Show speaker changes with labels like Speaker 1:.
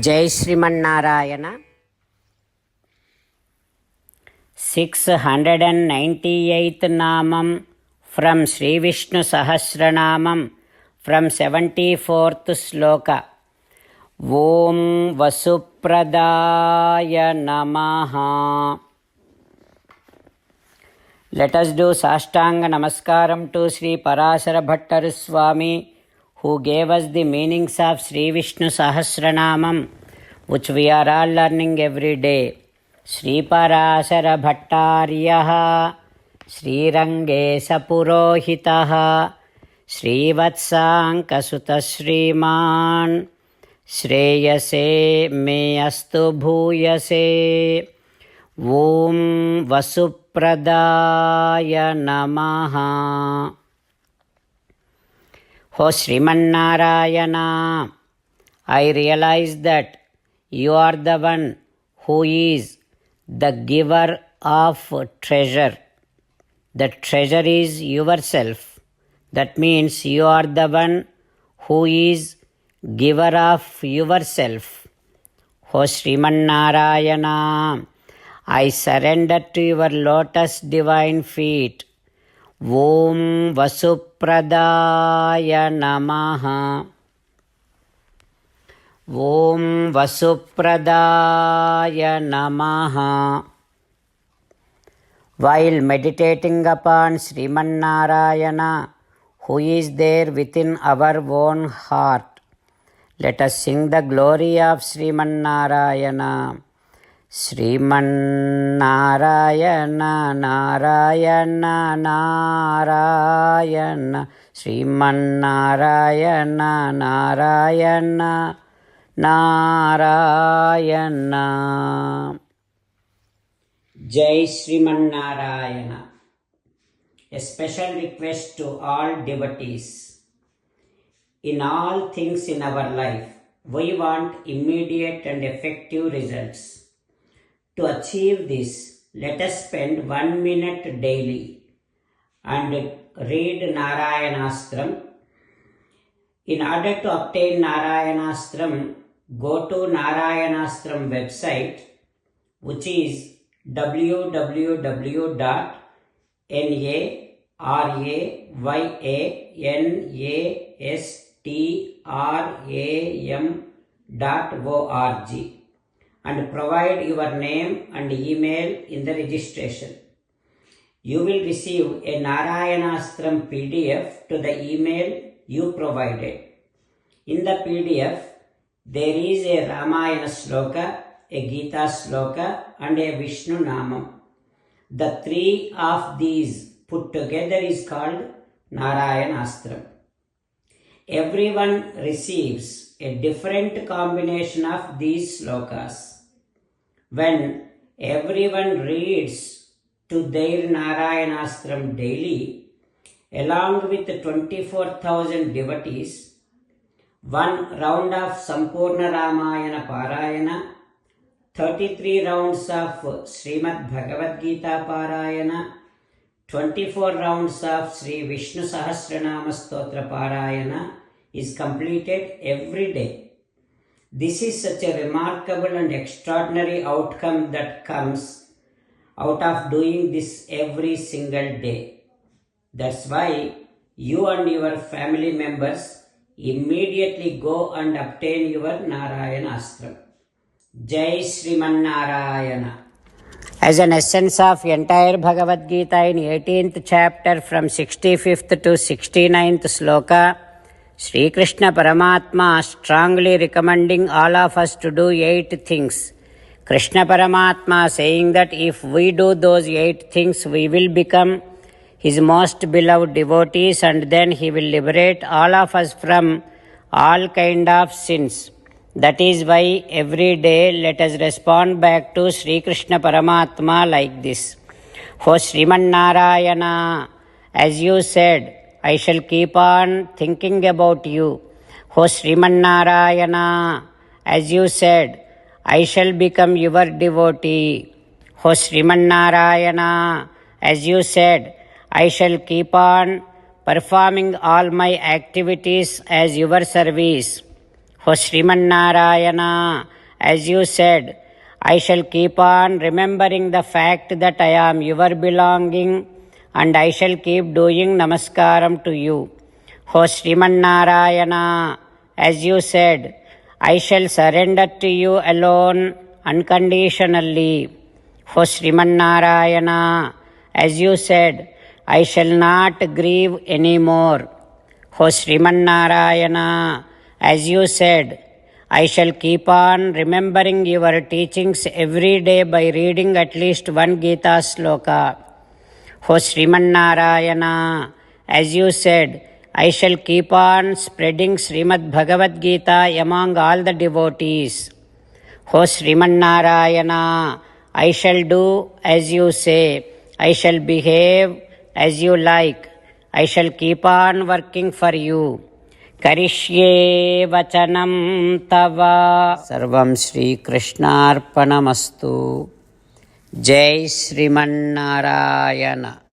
Speaker 1: జై శ్రీమన్నారాయణ. 698th నామం from Sri Vishnu Sahasranamam from 74th శ్లోక. ఓం వసుప్రదాయ నమః. Let us do Sashtanga Namaskaram to Sri Parasara Bhattar Swami, who gave us the meanings of Sri Vishnu Sahasranamam, which we are all learning every day. Sri Parasara Bhattaryah Sri Rangesa Purohitaha Sri Vatsanka Sutta Sriman Shreyase Me Astu Bhuyase. Om Vasupradaya Namaha. O Srimannarayana, I realize that you are the one who is the giver of treasure. The treasure is yourself. That means you are the one who is giver of yourself. O Srimannarayana, I surrender to your lotus divine feet. Om Vasupradaya Namaha. Om Vasupradaya Namaha. While meditating upon Srimannarayana, who is there within our own heart, let us sing the glory of Srimannarayana. Srimannarayana Narayana Narayana Srimannarayana Narayana Narayana. Jai Srimannarayana. A special request to all devotees. In all things in our life, we want immediate and effective results. To achieve this, let us spend 1 minute daily and read Narayanastram. In order to obtain Narayanastram, go to Narayanastram website, which is www.narayanastram.org, and provide your name and email in the registration. You will receive a Narayanastram PDF to the email you provided. In the PDF, there is a Ramayana Sloka, a Gita Sloka, and a Vishnu Namam. The three of these put together is called Narayanastram. Everyone receives a different combination of these slokas. When everyone reads to their Narayanastram daily, along with 24,000 devotees, 1 round of Sampurna Ramayana Parayana, 33 rounds of Srimad Bhagavad Gita Parayana, 24 rounds of Sri Vishnu Sahasranama Stotra Parayana is completed every day. This is such a remarkable and extraordinary outcome that comes out of doing this every single day. That's why you and your family members immediately go and obtain your Narayanastram. Jai Srimannarayana. As an essence of entire Bhagavad Gita in 18th chapter from 65th to 69th sloka, Sri Krishna Paramatma strongly recommending all of us to do 8 things. Krishna Paramatma saying that if we do those 8 things, we will become his most beloved devotees, and then he will liberate all of us from all kind of sins. That is why every day let us respond back to Sri Krishna Paramatma like this. O Srimannarayana, as you said, I shall keep on thinking about you. O Srimannarayana, as you said, I shall become your devotee. O Srimannarayana, as you said, I shall keep on performing all my activities as your service. O Srimannarayana, as you said, I shall keep on remembering the fact that I am your belonging and I shall keep doing namaskaram to you. O Srimannarayana, as you said, I shall surrender to you alone unconditionally. O Srimannarayana, as you said, I shall not grieve anymore. O Srimannarayana, as you said, I shall keep on remembering your teachings every day by reading at least one Gita sloka. O Srimannarayana, as you said, I shall keep on spreading Srimad Bhagavad Gita among all the devotees. O Srimannarayana, I shall do as you say. I shall behave as you like. I shall keep on working for you. Karishye vachanam tava. Sarvam Shri Krishnarpanamastu. Jai Srimannarayana.